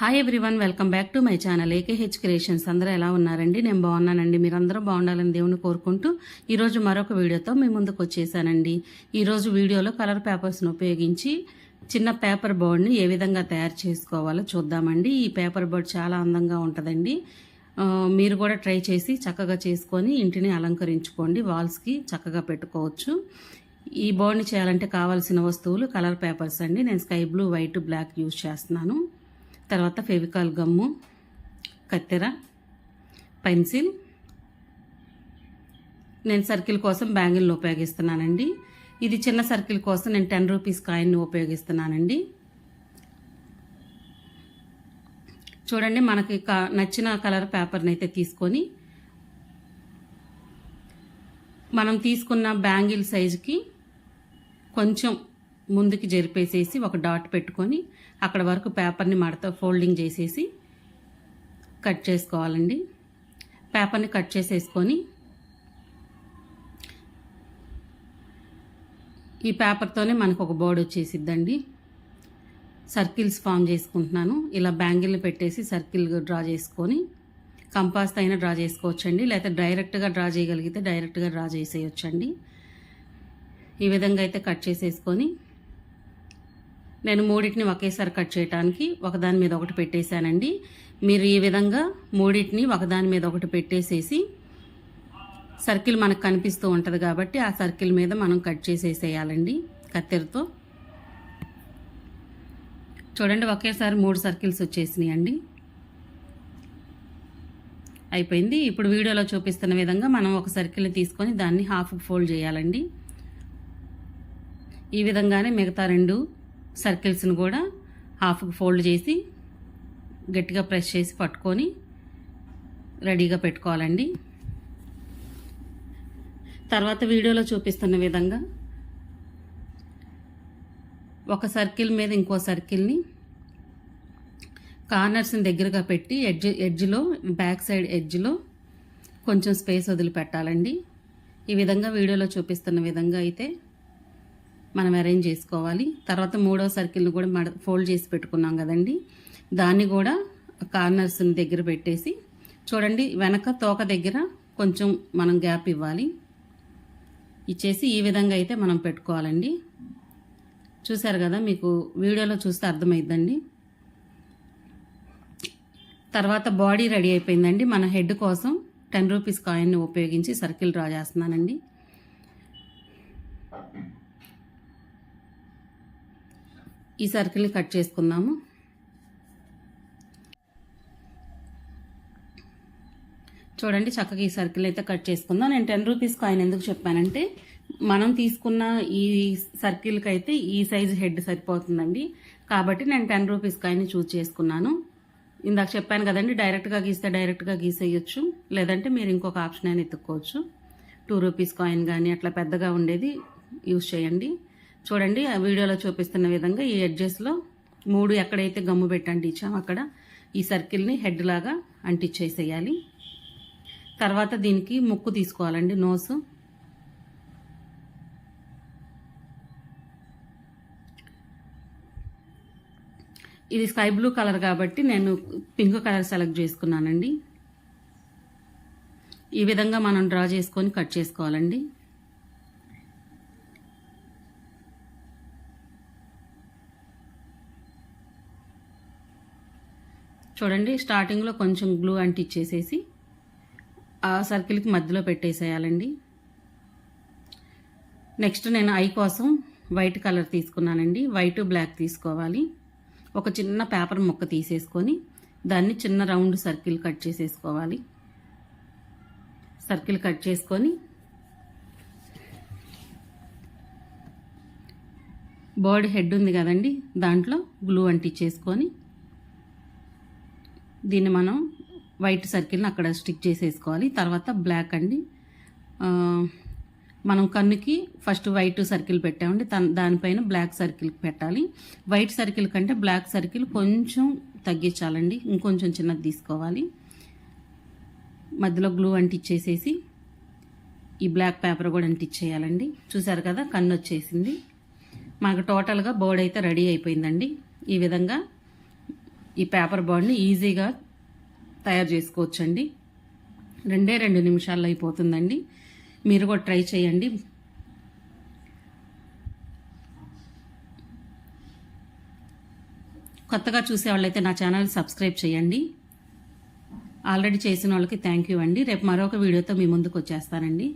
Hi everyone, welcome back to my channel AKH creations. అందరూ ఎలా ఉన్నారండి? నేను బాగున్నానండి. మీరందరూ బాగుండాలని దేవుని కోరుకుంటూ ఈరోజు మరొక వీడియోతో మీ ముందుకు వచ్చేసానండి. ఈరోజు వీడియోలో కలర్ పేపర్స్ను ఉపయోగించి చిన్న పేపర్ బోర్డ్ని ఏ విధంగా తయారు చేసుకోవాలో చూద్దామండి. ఈ పేపర్ బోర్డ్ చాలా అందంగా ఉంటుందండి. మీరు కూడా ట్రై చేసి చక్కగా చేసుకొని ఇంటిని అలంకరించుకోండి. వాల్స్కి చక్కగా పెట్టుకోవచ్చు. ఈ బోర్డ్ని చేయాలంటే కావాల్సిన వస్తువులు కలర్ పేపర్స్ అండి. నేను sky blue, white, black use చేస్తున్నాను. తర్వాత ఫెవికాల్ గమ్ము, కత్తెర, పెన్సిల్. నేను సర్కిల్ కోసం బ్యాంగిల్ని ఉపయోగిస్తున్నానండి. ఇది చిన్న సర్కిల్ కోసం నేను 10 రూపీస్ కాయిన్ని ఉపయోగిస్తున్నానండి. చూడండి, మనకి నచ్చిన కలర్ పేపర్ని అయితే తీసుకొని మనం తీసుకున్న బ్యాంగిల్ సైజుకి కొంచెం ముందుకి జరిపేసేసి ఒక డాట్ పెట్టుకొని అక్కడ వరకు పేపర్ని మడత ఫోల్డింగ్ చేసేసి కట్ చేసుకోవాలండి. పేపర్ని కట్ చేసేసుకొని ఈ పేపర్తోనే మనకు ఒక బోర్డు వచ్చేసిద్దండి. సర్కిల్స్ ఫామ్ చేసుకుంటున్నాను. ఇలా బ్యాంగిల్ని పెట్టేసి సర్కిల్ డ్రా చేసుకొని కంపాస్ అయినా డ్రా చేసుకోవచ్చండి, లేకపోతే డైరెక్ట్గా డ్రా చేయగలిగితే డైరెక్ట్గా డ్రా చేసేయచ్చండి. ఈ విధంగా అయితే కట్ చేసేసుకొని నేను మూడింటిని ఒకేసారి కట్ చేయడానికి ఒకదాని మీద ఒకటి పెట్టేశానండి. మీరు ఈ విధంగా మూడింటిని ఒకదాని మీద ఒకటి పెట్టేసేసి సర్కిల్ మనకు కనిపిస్తూ ఉంటుంది కాబట్టి ఆ సర్కిల్ మీద మనం కట్ చేసేసేయాలండి కత్తెరతో. చూడండి, ఒకేసారి 3 సర్కిల్స్ వచ్చేసినాయి అండి. అయిపోయింది. ఇప్పుడు వీడియోలో చూపిస్తున్న విధంగా మనం ఒక సర్కిల్ని తీసుకొని దాన్ని హాఫ్ ఫోల్డ్ చేయాలండి. ఈ విధంగానే మిగతా 2 సర్కిల్స్ని కూడా హాఫ్ ఫోల్డ్ చేసి గట్టిగా ప్రెస్ చేసి పట్టుకొని రెడీగా పెట్టుకోవాలండి. తర్వాత వీడియోలో చూపిస్తున్న విధంగా ఒక సర్కిల్ మీద ఇంకో సర్కిల్ని కార్నర్స్ని దగ్గరగా పెట్టి ఎడ్జ్లో బ్యాక్ సైడ్ ఎడ్జ్లో కొంచెం స్పేస్ వదిలిపెట్టాలండి. ఈ విధంగా వీడియోలో చూపిస్తున్న విధంగా అయితే మనం అరేంజ్ చేసుకోవాలి. తర్వాత 3వ సర్కిల్ని కూడా ఫోల్డ్ చేసి పెట్టుకున్నాం కదండి, దాన్ని కూడా కార్నర్స్ని దగ్గర పెట్టేసి చూడండి, వెనక తోక దగ్గర కొంచెం మనం గ్యాప్ ఇవ్వాలి. ఇచ్చేసి ఈ విధంగా అయితే మనం పెట్టుకోవాలండి. చూసారు కదా, మీకు వీడియోలో చూస్తే అర్థమైద్దండి. తర్వాత బాడీ రెడీ అయిపోయిందండి. మన హెడ్ కోసం 10 రూపీస్ కాయిన్ని ఉపయోగించి సర్కిల్ డ్రా చేస్తున్నానండి. ఈ సర్కిల్ని కట్ చేసుకుందాము. చూడండి, చక్కగా ఈ సర్కిల్ అయితే కట్ చేసుకుందాం. నేను 10 రూపీస్ కాయిన్ ఎందుకు చెప్పానంటే మనం తీసుకున్న ఈ సర్కిల్కి అయితే ఈ సైజు హెడ్ సరిపోతుందండి. కాబట్టి నేను 10 రూపీస్ కాయిన్ని చూజ్ చేసుకున్నాను. ఇందాక చెప్పాను కదండి, డైరెక్ట్గా గీస్తే డైరెక్ట్గా గీసేయచ్చు, లేదంటే మీరు ఇంకొక ఆప్షన్ అయినా ఎత్తుక్కోవచ్చు. 2 రూపీస్ కాయిన్ కానీ అట్లా పెద్దగా ఉండేది యూజ్ చేయండి. చూడండి, ఆ వీడియోలో చూపిస్తున్న విధంగా ఈ ఎడ్జెస్లో 3 ఎక్కడైతే గమ్ము పెట్టి అంటించామో అక్కడ ఈ సర్కిల్ని హెడ్ లాగా అంటించేసేయాలి. తర్వాత దీనికి ముక్కు తీసుకోవాలండి, నోసు. ఇది స్కై బ్లూ కలర్ కాబట్టి నేను పింక్ కలర్ సెలెక్ట్ చేసుకున్నానండి. ఈ విధంగా మనం డ్రా చేసుకొని కట్ చేసుకోవాలండి. చూడండి, స్టార్టింగ్లో కొంచెం గ్లూ అంటించేసేసి ఆ సర్కిల్కి మధ్యలో పెట్టేసేయాలండి. నెక్స్ట్ నేను ఐ కోసం వైట్ కలర్ తీసుకున్నానండి. వైట్, బ్లాక్ తీసుకోవాలి. ఒక చిన్న పేపర్ ముక్క తీసేసుకొని దాన్ని చిన్న రౌండ్ సర్కిల్ కట్ చేసేసుకోవాలి. సర్కిల్ కట్ చేసుకొని బర్డ్ హెడ్ ఉంది కదండి, దాంట్లో గ్లూ అంటించేసుకొని దీన్ని మనం వైట్ సర్కిల్ని అక్కడ స్టిక్ చేసేసుకోవాలి. తర్వాత బ్లాక్ అండి, మనం కన్నుకి ఫస్ట్ వైట్ సర్కిల్ పెట్టామండి, దానిపైన బ్లాక్ సర్కిల్ పెట్టాలి. వైట్ సర్కిల్ కంటే బ్లాక్ సర్కిల్ కొంచెం తగ్గించాలండి, ఇంకొంచెం చిన్నది తీసుకోవాలి. మధ్యలో గ్లూ అంటించేసేసి ఈ బ్లాక్ పేపర్ కూడా అంటించేయాలండి. చూసారు కదా, కన్ను వచ్చేసింది. మనకు టోటల్గా బోర్డ్ అయితే రెడీ అయిపోయిందండి. ఈ విధంగా ఈ పేపర్ బోర్డ్ని ఈజీగా తయారు చేసుకోవచ్చండి. 2 నిమిషాల్లో అయిపోతుందండి. మీరు కూడా ట్రై చేయండి. కొత్తగా చూసే వాళ్ళైతే నా ఛానల్ సబ్స్క్రైబ్ చేయండి. ఆల్రెడీ చేసిన వాళ్ళకి థ్యాంక్ యూ అండి. రేపు మరొక వీడియోతో మీ ముందుకు వచ్చేస్తానండి.